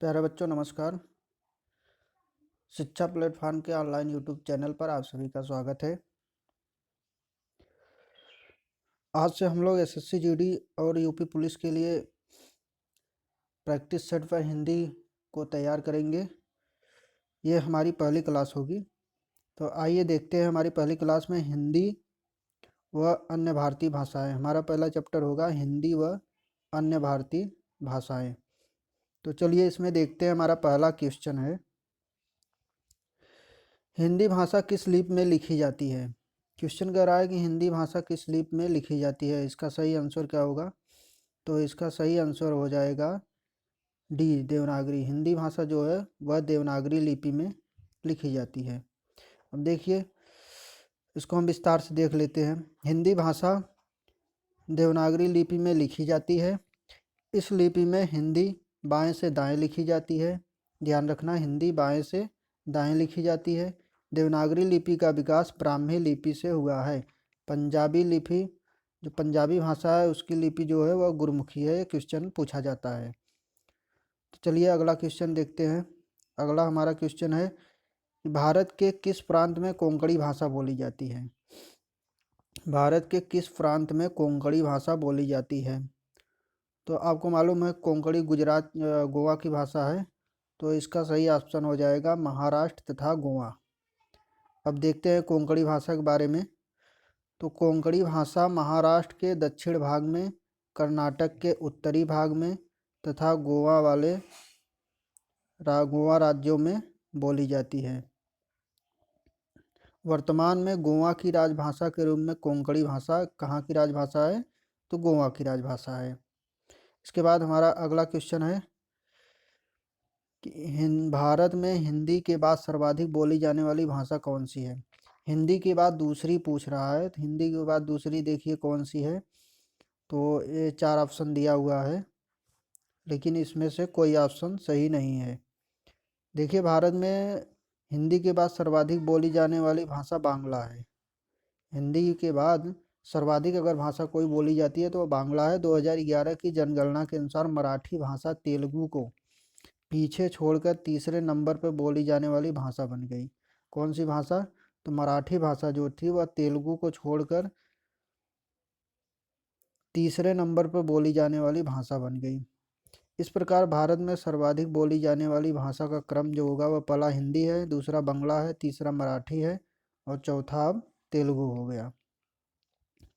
प्यारे बच्चों नमस्कार। शिक्षा प्लेटफॉर्म के ऑनलाइन यूट्यूब चैनल पर आप सभी का स्वागत है। आज से हम लोग एसएससी जीडी और यूपी पुलिस के लिए प्रैक्टिस सेट पर हिंदी को तैयार करेंगे। ये हमारी पहली क्लास होगी। तो आइए देखते हैं हमारी पहली क्लास में हिंदी व अन्य भारतीय भाषाएं। हमारा पहला चैप्टर होगा हिंदी व अन्य भारतीय भाषाएं। तो चलिए इसमें देखते हैं। हमारा पहला क्वेश्चन है, हिंदी भाषा किस लिपि में लिखी जाती है। क्वेश्चन कह रहा है कि हिंदी भाषा किस लिपि में लिखी जाती है। इसका सही आंसर क्या होगा? तो इसका सही आंसर हो जाएगा डी, देवनागरी। हिंदी भाषा जो है वह देवनागरी लिपि में लिखी जाती है। अब देखिए इसको हम विस्तार से देख लेते हैं। हिंदी भाषा देवनागरी लिपि में लिखी जाती है। इस लिपि में हिंदी बाएं से दाएं लिखी जाती है। ध्यान रखना, हिंदी बाएं से दाएं लिखी जाती है। देवनागरी लिपि का विकास ब्राह्मी लिपि से हुआ है। पंजाबी लिपि, जो पंजाबी भाषा है उसकी लिपि जो है वह गुरमुखी है। ये क्वेश्चन पूछा जाता है। तो चलिए अगला क्वेश्चन देखते हैं। अगला हमारा क्वेश्चन है, भारत के किस प्रांत में कोंकणी भाषा बोली जाती है। भारत के किस प्रांत में कोंकणी भाषा बोली जाती है। तो आपको मालूम है कोंकणी गुजरात गोवा की भाषा है। तो इसका सही ऑप्शन हो जाएगा महाराष्ट्र तथा गोवा। अब देखते हैं कोंकणी भाषा के बारे में। तो कोंकणी भाषा महाराष्ट्र के दक्षिण भाग में, कर्नाटक के उत्तरी भाग में तथा गोवा राज्यों में बोली जाती है। वर्तमान में गोवा की राजभाषा के रूप में कोंकणी भाषा कहाँ की राजभाषा है? तो गोवा की राजभाषा है। इसके बाद हमारा अगला क्वेश्चन है कि भारत में हिंदी के बाद सर्वाधिक बोली जाने वाली भाषा कौन सी है। हिंदी के बाद दूसरी पूछ रहा है। तो हिंदी के बाद दूसरी देखिए कौन सी है। तो ये 4 ऑप्शन दिया हुआ है, लेकिन इसमें से कोई ऑप्शन सही नहीं है। देखिए भारत में हिंदी के बाद सर्वाधिक बोली जाने वाली भाषा बांग्ला है। हिंदी के बाद सर्वाधिक अगर भाषा कोई बोली जाती है तो वो बांग्ला है। 2011 की जनगणना के अनुसार मराठी भाषा तेलुगु को पीछे छोड़कर तीसरे नंबर पर बोली जाने वाली भाषा बन गई। कौन सी भाषा? तो मराठी भाषा जो थी वह तेलुगु को छोड़कर तीसरे नंबर पर बोली जाने वाली भाषा बन गई। इस प्रकार भारत में सर्वाधिक बोली जाने वाली भाषा का क्रम जो होगा वह पहला हिंदी है, दूसरा बांग्ला है, तीसरा मराठी है और चौथा अब तेलुगु हो गया।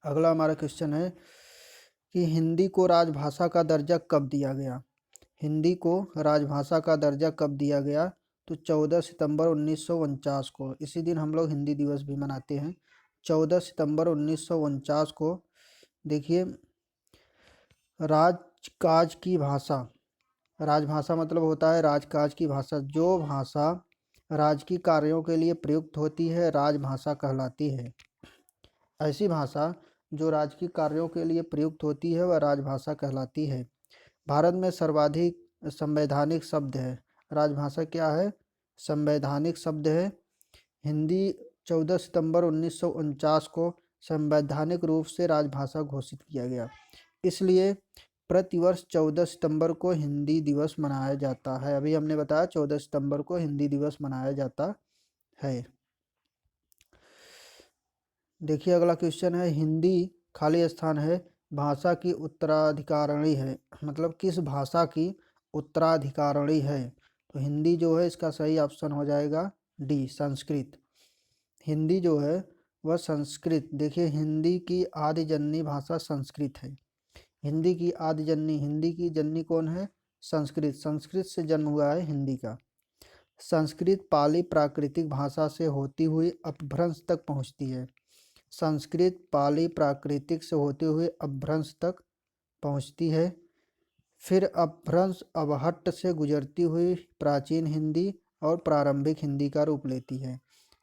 अगला हमारा क्वेश्चन है कि हिंदी को राजभाषा का दर्जा कब दिया गया। हिंदी को राजभाषा का दर्जा कब दिया गया? तो 14 सितंबर 1949 को। इसी दिन हम लोग हिंदी दिवस भी मनाते हैं। 14 सितंबर 1949 को। देखिए राजकाज की भाषा, राजभाषा मतलब होता है राजकाज की भाषा। जो भाषा राजकीय कार्यों के लिए प्रयुक्त होती है राजभाषा कहलाती है। ऐसी भाषा जो राजकीय कार्यों के लिए प्रयुक्त होती है वह राजभाषा कहलाती है। भारत में सर्वाधिक संवैधानिक शब्द है। राजभाषा क्या है? संवैधानिक शब्द है। हिंदी 14 सितंबर 1949 को संवैधानिक रूप से राजभाषा घोषित किया गया। इसलिए प्रतिवर्ष 14 सितंबर को हिंदी दिवस मनाया जाता है। अभी हमने बताया 14 सितंबर को हिंदी दिवस मनाया जाता है। देखिए अगला क्वेश्चन है, हिंदी खाली स्थान है भाषा की उत्तराधिकारिणी है। मतलब किस भाषा की उत्तराधिकारिणी है? तो हिंदी जो है इसका सही ऑप्शन हो जाएगा डी, संस्कृत। हिंदी जो है वह संस्कृत। देखिए हिंदी की आदि जननी भाषा संस्कृत है। हिंदी की आदि जननी, हिंदी की जननी कौन है? संस्कृत। संस्कृत से जन्म हुआ है हिंदी का। संस्कृत पाली प्राकृतिक भाषा से होती हुई अपभ्रंश तक पहुंचती है। संस्कृत पाली प्राकृतिक से होते हुए अपभ्रंश तक पहुंचती है। फिर अपभ्रंश अवहट्ट से गुजरती हुई प्राचीन हिंदी और प्रारंभिक हिंदी का रूप लेती है।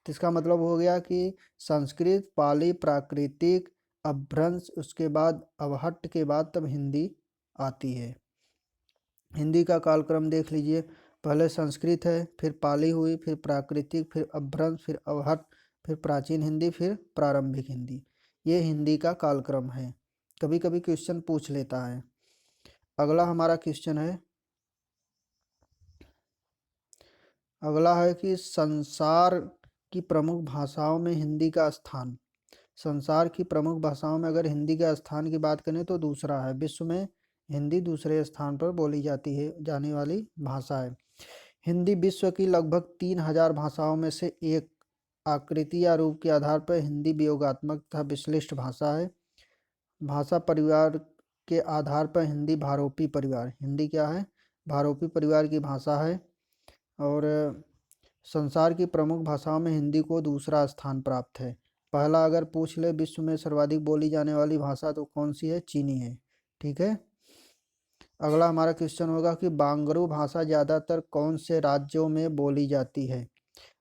तो इसका मतलब हो गया कि संस्कृत पाली प्राकृतिक अपभ्रंश, उसके बाद अवहट्ट के बाद तब हिंदी आती है। हिंदी का कालक्रम देख लीजिए, पहले संस्कृत है, फिर पाली हुई, फिर प्राकृतिक, फिर अपभ्रंश, फिर अवहट्ट, फिर प्राचीन हिंदी, फिर प्रारंभिक हिंदी। ये हिंदी का कालक्रम है। कभी कभी क्वेश्चन पूछ लेता है। अगला हमारा क्वेश्चन है, अगला है कि संसार की प्रमुख भाषाओं में हिंदी का स्थान। संसार की प्रमुख भाषाओं में अगर हिंदी के स्थान की बात करें तो दूसरा है। विश्व में हिंदी दूसरे स्थान पर बोली जाती है जाने वाली भाषा है। हिंदी विश्व की लगभग 3000 भाषाओं में से एक। आकृति या रूप के आधार पर हिंदी वियोगात्मक तथा विश्लिष्ट भाषा है। भाषा परिवार के आधार पर हिंदी भारोपी परिवार, हिंदी क्या है, भारोपी परिवार की भाषा है। और संसार की प्रमुख भाषाओं में हिंदी को दूसरा स्थान प्राप्त है। पहला अगर पूछ ले विश्व में सर्वाधिक बोली जाने वाली भाषा तो कौन सी है, चीनी है। ठीक है। अगला हमारा क्वेश्चन होगा कि बांगरू भाषा ज़्यादातर कौन से राज्यों में बोली जाती है।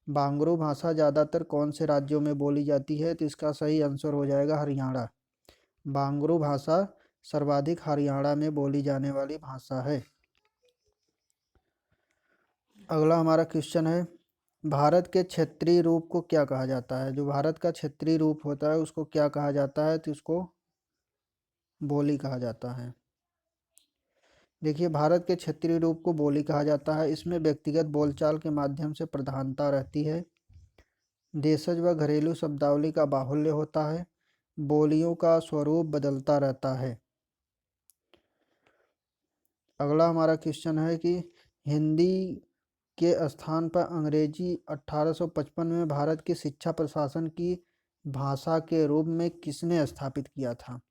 बांगरू भाषा ज़्यादातर कौन से राज्यों में बोली जाती है, तो इसका सही आंसर हो जाएगा हरियाणा। बांगरू भाषा सर्वाधिक हरियाणा में बोली जाने वाली भाषा है। अगला हमारा क्वेश्चन है, भारत के क्षेत्रीय रूप को क्या कहा जाता है। जो भारत का क्षेत्रीय रूप होता है उसको क्या कहा जाता है, तो उसको बोली कहा जाता है। देखिए, भारत के क्षेत्रीय रूप को बोली कहा जाता है। इसमें व्यक्तिगत बोलचाल के माध्यम से प्रधानता रहती है। देशज व घरेलू शब्दावली का बाहुल्य होता है। बोलियों का स्वरूप बदलता रहता है। अगला हमारा क्वेश्चन है कि हिंदी के स्थान पर अंग्रेजी 1855 में भारत के शिक्षा प्रशासन की भाषा के रूप में किसने स्थापित किया था।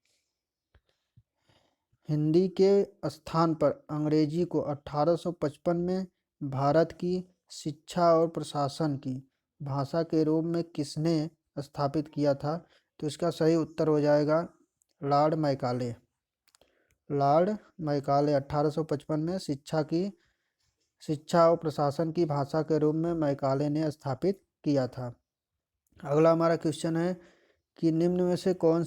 हिंदी के स्थान पर अंग्रेजी को 1855 में भारत की शिक्षा और प्रशासन की भाषा के रूप में किसने स्थापित किया था, तो इसका सही उत्तर हो जाएगा लॉर्ड मैकाले। लॉर्ड मैकाले 1855 में शिक्षा और प्रशासन की भाषा के रूप में मैकाले ने स्थापित किया था। अगला हमारा क्वेश्चन है कि निम्न में से कौन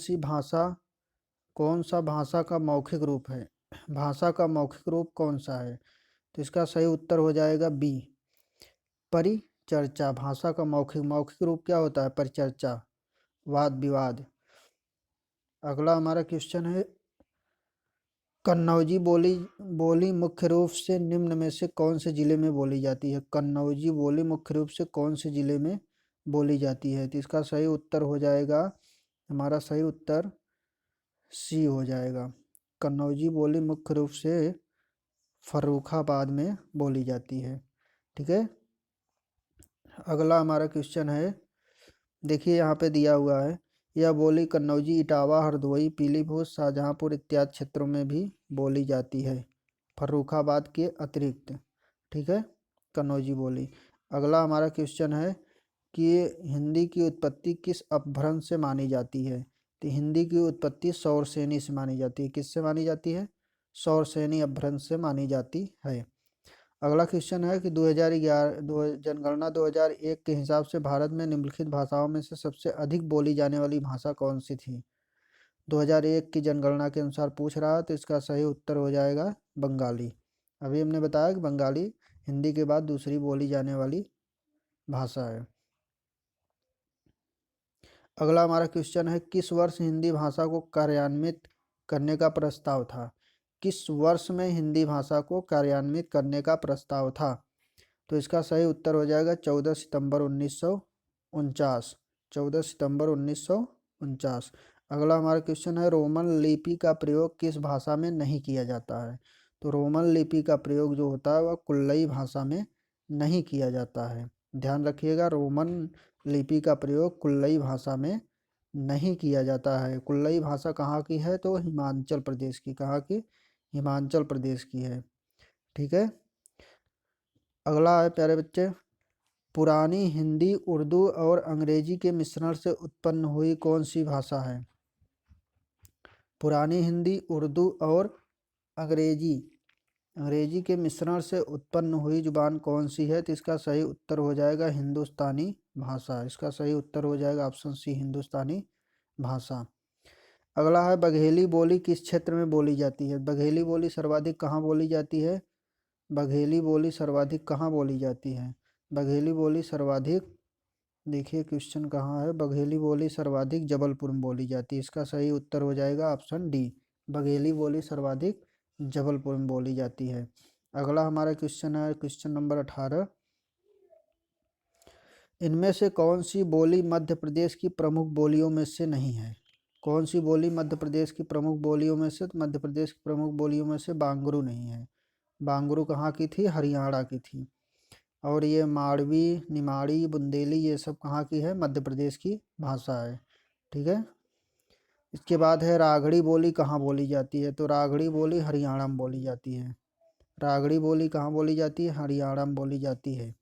सा भाषा का मौखिक रूप है। भाषा का मौखिक रूप कौन सा है, तो इसका सही उत्तर हो जाएगा बी, परिचर्चा। भाषा का मौखिक रूप क्या होता है, परिचर्चा, वाद विवाद। अगला हमारा क्वेश्चन है, कन्नौजी बोली मुख्य रूप से निम्न में से कौन से जिले में बोली जाती है। कन्नौजी बोली मुख्य रूप से कौन से जिले में बोली जाती है, तो इसका सही उत्तर हो जाएगा, हमारा सही उत्तर सी हो जाएगा। कन्नौजी बोली मुख्य रूप से फर्रुखाबाद में बोली जाती है। ठीक है। अगला हमारा क्वेश्चन है, देखिए यहाँ पे दिया हुआ है, यह बोली कन्नौजी, इटावा, हरदोई, पीलीभीत, शाहजहांपुर इत्यादि क्षेत्रों में भी बोली जाती है, फर्रुखाबाद के अतिरिक्त। ठीक है, कन्नौजी बोली। अगला हमारा क्वेश्चन है कि हिंदी की उत्पत्ति किस अपभ्रंश से मानी जाती है। तो हिंदी की उत्पत्ति सौरसेनी से मानी जाती है। किससे मानी जाती है, सौरसेनी अपभ्रंश से मानी जाती है। अगला क्वेश्चन है कि 2011 जनगणना 2001 के हिसाब से भारत में निम्नलिखित भाषाओं में से सबसे अधिक बोली जाने वाली भाषा कौन सी थी। 2001 की जनगणना के अनुसार पूछ रहा है, तो इसका सही उत्तर हो जाएगा बंगाली। अभी हमने बताया कि बंगाली हिंदी के बाद दूसरी बोली जाने वाली भाषा है। अगला हमारा क्वेश्चन है, किस वर्ष हिंदी भाषा को कार्यान्वित करने का प्रस्ताव था। किस वर्ष में हिंदी भाषा को कार्यान्वित करने का प्रस्ताव था, तो इसका सही उत्तर हो जाएगा 14 सितंबर 1949। 14 सितंबर 1949। अगला हमारा क्वेश्चन है, रोमन लिपि का प्रयोग किस भाषा में नहीं किया जाता है। तो रोमन लिपि का प्रयोग जो होता है वह कुल्लई भाषा में नहीं किया जाता है। ध्यान रखिएगा, रोमन लिपि का प्रयोग कुल्लई भाषा में नहीं किया जाता है। कुल्लई भाषा कहाँ की है, तो हिमाचल प्रदेश की। कहाँ की, हिमाचल प्रदेश की है। ठीक है। अगला है प्यारे बच्चे, पुरानी हिंदी उर्दू और अंग्रेजी के मिश्रण से उत्पन्न हुई कौन सी भाषा है। पुरानी हिंदी उर्दू और अंग्रेजी के मिश्रण से उत्पन्न हुई जुबान कौन सी है, तो इसका सही उत्तर हो जाएगा हिंदुस्तानी भाषा। इसका सही उत्तर हो जाएगा ऑप्शन सी, हिंदुस्तानी भाषा। अगला है, बघेली बोली किस क्षेत्र में बोली जाती है। बघेली बोली सर्वाधिक कहाँ बोली जाती है। बघेली बोली सर्वाधिक कहाँ बोली जाती है। बघेली बोली सर्वाधिक, देखिए क्वेश्चन कहाँ है, बघेली बोली सर्वाधिक जबलपुर में बोली जाती है। इसका सही उत्तर हो जाएगा ऑप्शन डी, बघेली बोली सर्वाधिक जबलपुर में बोली जाती है। अगला हमारा क्वेश्चन है क्वेश्चन नंबर 18, इनमें से कौन सी बोली मध्य प्रदेश की प्रमुख बोलियों में से नहीं है? कौन सी बोली मध्य प्रदेश की प्रमुख बोलियों में से? तो मध्य प्रदेश की प्रमुख बोलियों में से बांगरू नहीं है। बांगरू कहाँ की थी? हरियाणा की थी। और ये माड़वी, निमाड़ी, बुंदेली ये सब कहाँ की है? मध्य प्रदेश की भाषा है। ठीक है। इसके बाद है रागड़ी बोली कहाँ बोली जाती है? तो रागड़ी बोली हरियाणा में बोली जाती है। रागड़ी बोली कहाँ बोली जाती है? हरियाणा में बोली जाती है।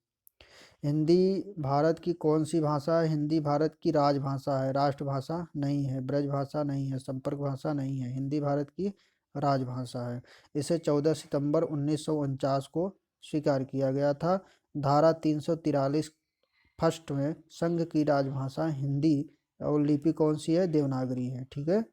हिंदी भारत की कौन सी भाषा है? हिंदी भारत की राजभाषा है। राष्ट्रभाषा नहीं है, ब्रज भाषा नहीं है, संपर्क भाषा नहीं है। हिंदी भारत की राजभाषा है। इसे 14 सितंबर 1949 को स्वीकार किया गया था। धारा 343 फर्स्ट में संघ की राजभाषा हिंदी और लिपि कौन सी है? देवनागरी है। ठीक है।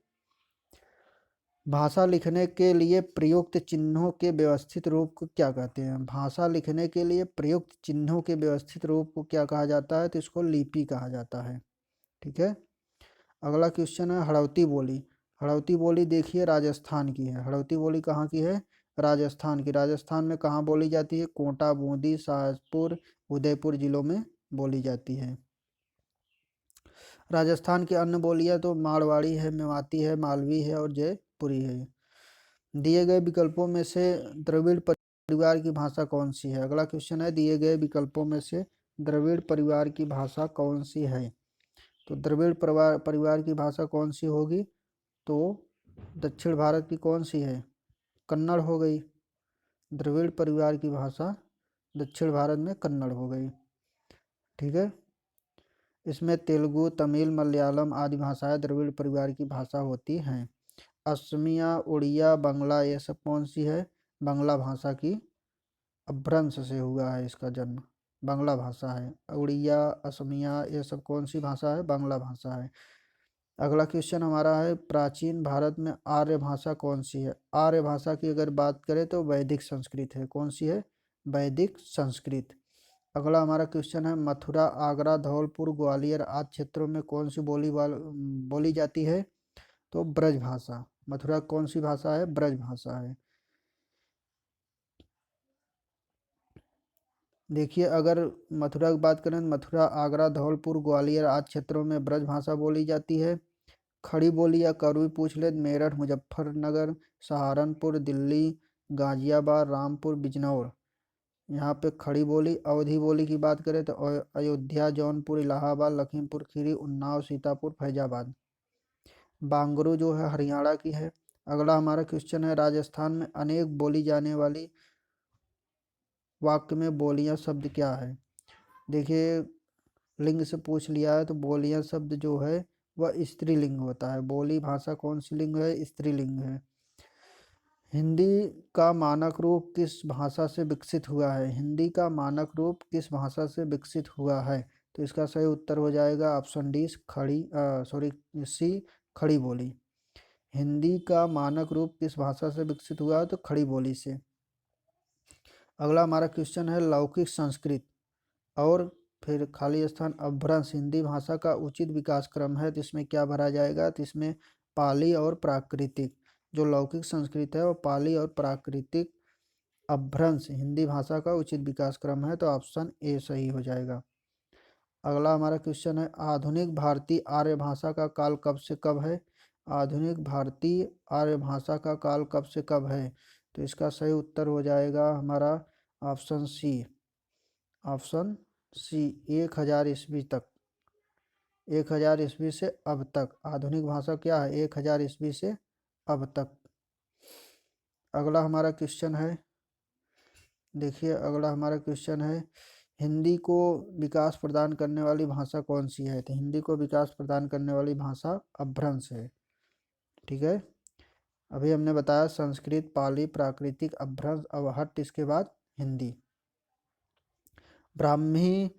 भाषा लिखने के लिए प्रयुक्त चिन्हों के व्यवस्थित रूप को क्या कहते हैं? भाषा लिखने के लिए प्रयुक्त चिन्हों के व्यवस्थित रूप को क्या कहा जाता है? तो इसको लिपि कहा जाता है। ठीक है। अगला क्वेश्चन है हड़ौती बोली। हड़ौती बोली देखिए राजस्थान की है। हड़ौती बोली कहाँ की है? राजस्थान की। राजस्थान में कहाँ बोली जाती है? कोटा, बूंदी, शाहजपुर, उदयपुर जिलों में बोली जाती है। राजस्थान की अन्य बोलियां तो मारवाड़ी है, मेवाती है, मालवी है और जयपुरी है। दिए गए विकल्पों में से द्रविड़ परिवार की भाषा कौन सी है? अगला क्वेश्चन है दिए गए विकल्पों में से द्रविड़ परिवार की भाषा कौन सी है? तो द्रविड़ परिवार की भाषा कौन सी होगी? तो दक्षिण भारत की कौन सी है? कन्नड़ हो गई। द्रविड़ परिवार की भाषा दक्षिण भारत में कन्नड़ हो गई। ठीक है। इसमें तेलुगु, तमिल, मलयालम आदि भाषाएं द्रविड़ परिवार की भाषा होती हैं। असमिया, उड़िया, बांग्ला ये सब कौन सी है? बांग्ला भाषा की अपभ्रंश से हुआ है इसका जन्म। बांग्ला भाषा है। उड़िया, असमिया ये सब कौन सी भाषा है? बांग्ला भाषा है। अगला क्वेश्चन हमारा है प्राचीन भारत में आर्य भाषा कौन सी है? आर्य भाषा की अगर बात करें तो वैदिक संस्कृत है। कौन सी है? वैदिक संस्कृत। अगला हमारा क्वेश्चन है मथुरा, आगरा, धौलपुर, ग्वालियर आदि क्षेत्रों में कौन सी बोली जाती है? तो ब्रज भाषा। मथुरा कौन सी भाषा है? ब्रज भाषा है। देखिए अगर मथुरा की बात करें तो मथुरा, आगरा, धौलपुर, ग्वालियर आदि क्षेत्रों में ब्रज भाषा बोली जाती है। खड़ी बोली या कड़वी पूछ ले मेरठ, मुजफ्फरनगर, सहारनपुर, दिल्ली, गाजियाबाद, रामपुर, बिजनौर यहाँ पे खड़ी बोली। अवधी बोली की बात करें तो अयोध्या, जौनपुर, इलाहाबाद, लखीमपुर खीरी, उन्नाव, सीतापुर, फैजाबाद। बांगरू जो है हरियाणा की है। अगला हमारा क्वेश्चन है राजस्थान में अनेक बोली जाने वाली वाक्य में बोलियां शब्द क्या है? देखिए लिंग से पूछ लिया है तो बोलियां शब्द जो है वह स्त्रीलिंग होता है। बोली भाषा कौन सी लिंग है? स्त्रीलिंग है। हिंदी का मानक रूप किस भाषा से विकसित हुआ है? हिंदी का मानक रूप किस भाषा से विकसित हुआ है? तो इसका सही उत्तर हो जाएगा ऑप्शन डी सी खड़ी बोली। हिंदी का मानक रूप किस भाषा से विकसित हुआ है? तो खड़ी बोली से। अगला हमारा क्वेश्चन है लौकिक संस्कृत और फिर खाली स्थान अपभ्रंश हिंदी भाषा का उचित विकास क्रम है तो इसमें क्या भरा जाएगा? तो इसमें पाली और प्राकृतिक। जो लौकिक संस्कृत है वो पाली और प्राकृतिक अपभ्रंश हिंदी भाषा का उचित विकास क्रम है तो ऑप्शन ए सही हो जाएगा। अगला हमारा क्वेश्चन है आधुनिक भारतीय आर्य भाषा का काल कब से कब है? आधुनिक भारतीय आर्य भाषा का काल कब से कब है? तो इसका सही उत्तर हो जाएगा हमारा ऑप्शन सी। ऑप्शन सी 1000 ईस्वी तक। 1000 ईस्वी से अब तक आधुनिक भाषा क्या है? 1000 ईस्वी से अब तक। अगला हमारा क्वेश्चन है देखिए अगला हमारा क्वेश्चन है हिंदी को विकास प्रदान करने वाली भाषा कौन सी है? तो हिंदी को विकास प्रदान करने वाली भाषा अपभ्रंश है। ठीक है। अभी हमने बताया संस्कृत, पाली, प्राकृतिक, अपभ्रंश, अवहट्ट इसके बाद हिंदी। ब्राह्मी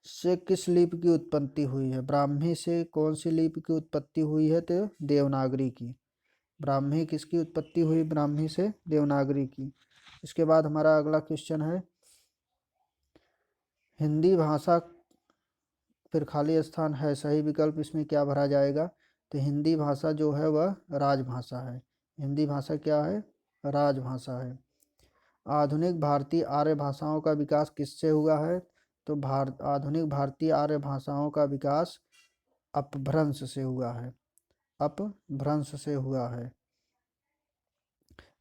से किस लिपि की उत्पत्ति हुई है? ब्राह्मी से कौन सी लिपि की उत्पत्ति हुई है? तो देवनागरी की। ब्राह्मी किसकी उत्पत्ति हुई? ब्राह्मी से देवनागरी की। इसके बाद हमारा अगला क्वेश्चन है हिंदी भाषा फिर खाली स्थान है सही विकल्प इसमें क्या भरा जाएगा? तो हिंदी भाषा जो है वह राजभाषा है। हिंदी भाषा क्या है? राजभाषा है। आधुनिक भारतीय आर्य भाषाओं का विकास किससे हुआ है? तो आधुनिक भारतीय आर्य भाषाओं का विकास अपभ्रंश से हुआ है, अपभ्रंश से हुआ है।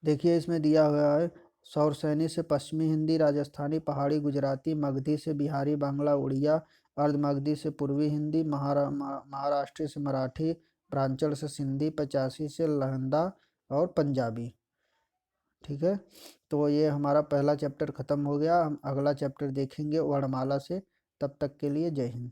देखिए इसमें दिया हुआ है, सौरसैनी से पश्चिमी हिंदी, राजस्थानी, पहाड़ी, गुजराती, मगधी से बिहारी, बांग्ला, उड़िया, अर्धमगधी से पूर्वी हिंदी, महाराष्ट्र से मराठी, प्रांचल से सिंधी, 85 से लहंदा और पंजाबी। ठीक है, तो ये हमारा पहला चैप्टर ख़त्म हो गया। हम अगला चैप्टर देखेंगे वर्णमाला से। तब तक के लिए जय हिंद।